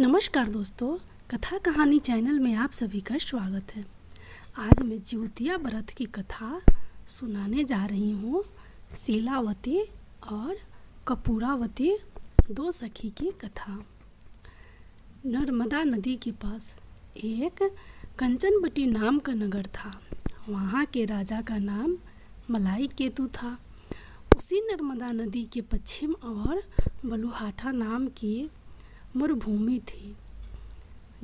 नमस्कार दोस्तों, कथा कहानी चैनल में आप सभी का स्वागत है। आज मैं जिउतिया व्रत की कथा सुनाने जा रही हूँ। शीलावती और कपूरावती दो सखी की कथा। नर्मदा नदी के पास एक कंचनवटी नाम का नगर था। वहाँ के राजा का नाम मलाई केतु था। उसी नर्मदा नदी के पश्चिम और बलुहाठा नाम की मरुभूमि थी,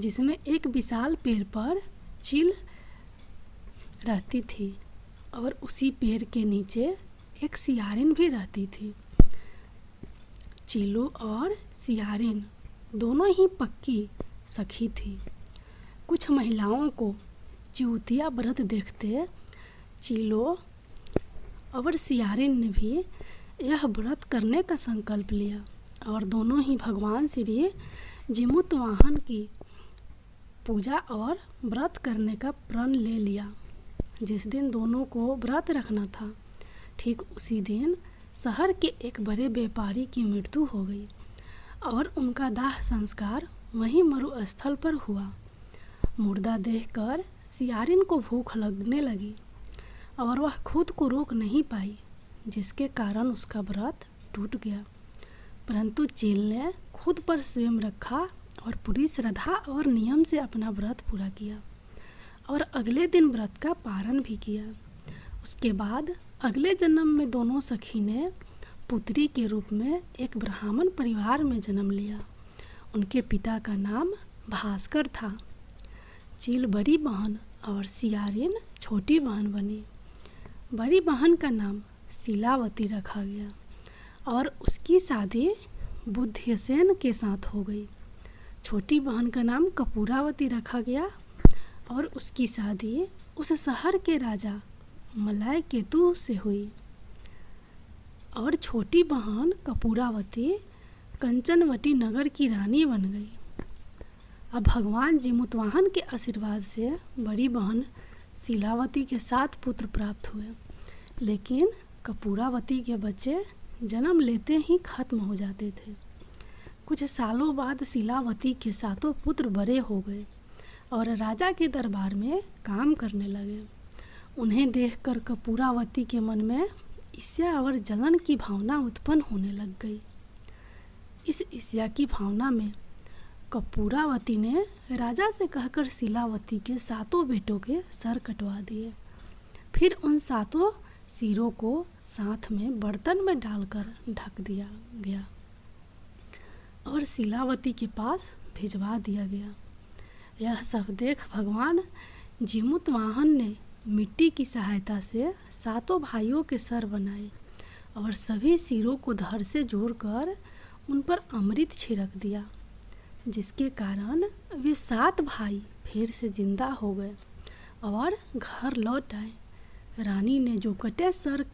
जिसमें एक विशाल पेड़ पर चील रहती थी और उसी पेड़ के नीचे एक सियारिन भी रहती थी। चीलू और सियारिन दोनों ही पक्की सखी थी। कुछ महिलाओं को जिउतिया व्रत देखते चीलो और सियारिन ने भी यह व्रत करने का संकल्प लिया और दोनों ही भगवान श्री जिमुतवाहन की पूजा और व्रत करने का प्रण ले लिया। जिस दिन दोनों को व्रत रखना था, ठीक उसी दिन शहर के एक बड़े व्यापारी की मृत्यु हो गई और उनका दाह संस्कार वहीं मरुस्थल पर हुआ। मुर्दा देखकर सियारिन को भूख लगने लगी और वह खुद को रोक नहीं पाई, जिसके कारण उसका व्रत टूट गया। परंतु चील ने खुद पर स्वयं रखा और पूरी श्रद्धा और नियम से अपना व्रत पूरा किया और अगले दिन व्रत का पारण भी किया। उसके बाद अगले जन्म में दोनों सखी ने पुत्री के रूप में एक ब्राह्मण परिवार में जन्म लिया। उनके पिता का नाम भास्कर था। चील बड़ी बहन और सियारिन छोटी बहन बनी। बड़ी बहन का नाम शीलावती रखा गया और उसकी शादी बुद्धसेन के साथ हो गई। छोटी बहन का नाम कपूरावती रखा गया और उसकी शादी उस शहर के राजा मलाई केतु से हुई। और छोटी बहन कपूरावती कंचनवटी नगर की रानी बन गई। अब भगवान जिमुतवाहन के आशीर्वाद से बड़ी बहन शीलावती के 7 पुत्र प्राप्त हुए, लेकिन कपूरावती के बच्चे जन्म लेते ही खत्म हो जाते थे। कुछ सालों बाद शीलावती के 7 पुत्र बड़े हो गए और राजा के दरबार में काम करने लगे। उन्हें देखकर कपूरावती के मन में ईर्ष्या और जलन की भावना उत्पन्न होने लग गई। इस ईर्ष्या की भावना में कपूरावती ने राजा से कहकर शीलावती के 7 बेटों के सर कटवा दिए। फिर उन 7 सिरों को साथ में बर्तन में डालकर ढक दिया गया और शीलावती के पास भिजवा दिया गया। यह सब देख भगवान जिमुतवाहन ने मिट्टी की सहायता से 7 भाइयों के सर बनाए और सभी सिरों को धड़ से जोड़कर उन पर अमृत छिड़क दिया, जिसके कारण वे 7 भाई फिर से जिंदा हो गए और घर लौट आए। रानी ने जो कटे सर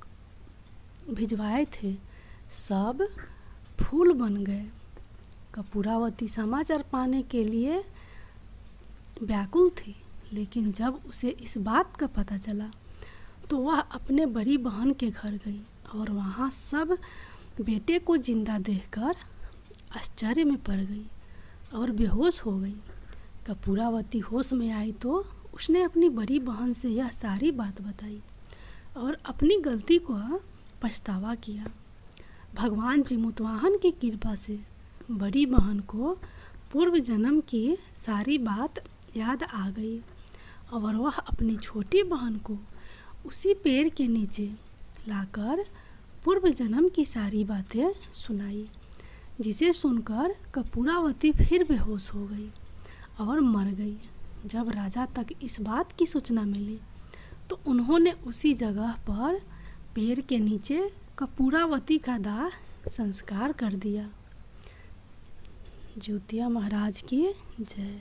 भिजवाए थे सब फूल बन गए। कपूरावती समाचार पाने के लिए व्याकुल थी, लेकिन जब उसे इस बात का पता चला तो वह अपने बड़ी बहन के घर गई और वहाँ सब बेटे को जिंदा देखकर आश्चर्य में पड़ गई और बेहोश हो गई। कपूरावती होश में आई तो उसने अपनी बड़ी बहन से यह सारी बात बताई और अपनी गलती को पछतावा किया। भगवान जिमुतवाहन की कृपा से बड़ी बहन को पूर्व जन्म की सारी बात याद आ गई और वह अपनी छोटी बहन को उसी पेड़ के नीचे लाकर पूर्व जन्म की सारी बातें सुनाई, जिसे सुनकर कपूरावती फिर बेहोश हो गई और मर गई। जब राजा तक इस बात की सूचना मिली तो उन्होंने उसी जगह पर पेड़ के नीचे कपूरावती का दाह संस्कार कर दिया। जिउतिया महाराज की जय।